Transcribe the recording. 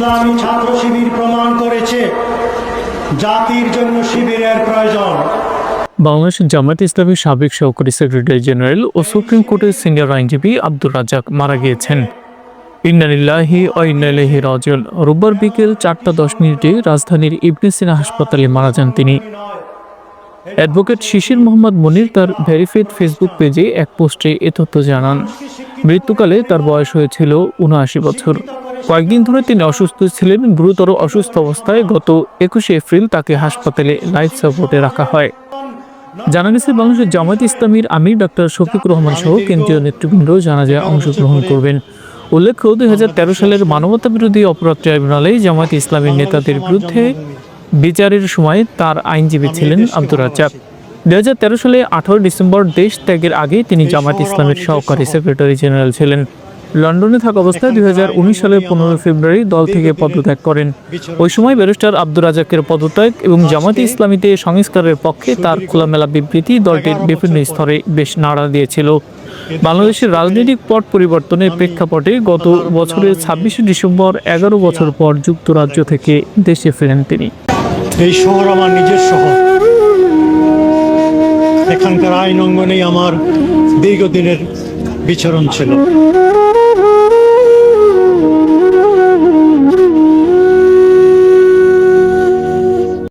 ইসলামী ছাত্র শিবির প্রমাণ করেছে জাতির জন্য শিবিরের প্রয়োজন। বাংলাদেশ জামায়াতে ইসলামীর সাবেক সহকারী সেক্রেটারি জেনারেল ও সুপ্রিম কোর্টের সিনিয়র আইনজীবী আব্দুর রাজ্জাক মারা গিয়েছেন। ইন্না লিল্লাহি ওয়া ইন্না ইলাইহি রাজিউন। রোববার বিকেল 4:10 রাজধানীর ইবনে সিনা হাসপাতালে মারা যান তিনি। অ্যাডভোকেট শিশির মোহাম্মদ মনির তার ভেরিফাইড ফেসবুক পেজে এক পোস্টে এ তথ্য জানান। মৃত্যুকালে তার বয়স হয়েছিল ৭৯ বছর। কয়েকদিন ধরে তিনি অসুস্থ ছিলেন। গুরুতর অসুস্থ অবস্থায় গত 21 এপ্রিল তাকে হাসপাতালে লাইফ সাপোর্টে রাখা হয়। জানা গেছে বাংলাদেশ জামায়াতে ইসলামীর আমির ডক্টর শফিকুর রহমান সহ কেন্দ্রীয় নেতৃবৃন্দ জানাজায় অংশগ্রহণ করবেন। উল্লেখ্য 2013 সালের মানবতাবিরোধী অপরাধ ট্রাইব্যুনালে জামায়াতে ইসলামীর নেতাদের বিরুদ্ধে বিচারের সময় তার আইনজীবী ছিলেন আব্দুর রাজ্জাক। 2013 সালে 18 ডিসেম্বর দেশ ত্যাগের আগে তিনি জামায়াতে ইসলামীর সহকারী সেক্রেটারি জেনারেল ছিলেন। লন্ডনে থাকা অবস্থায় 2019 সালের 15 ফেব্রুয়ারি দল থেকে পদত্যাগ করেন। ওই সময় ব্যারিস্টার আব্দুর রাজ্জাকের পদত্যাগ এবং জামায়াতে ইসলামীতে সংস্কারের পক্ষে তার খোলামেলা বিবৃতি দলটির বিভিন্ন স্তরে বেশ নাড়া দিয়েছিল। বাংলাদেশের রাজনৈতিক পট পরিবর্তনের প্রেক্ষাপটে গত বছরের 26 ডিসেম্বর 11 বছর পর যুক্তরাজ্য থেকে দেশে ফেরেন তিনি। এই শহর আমার নিজের শহর। এখানকার আইন অঙ্গনেই আমার দীর্ঘদিনের বিচরণ ছিল।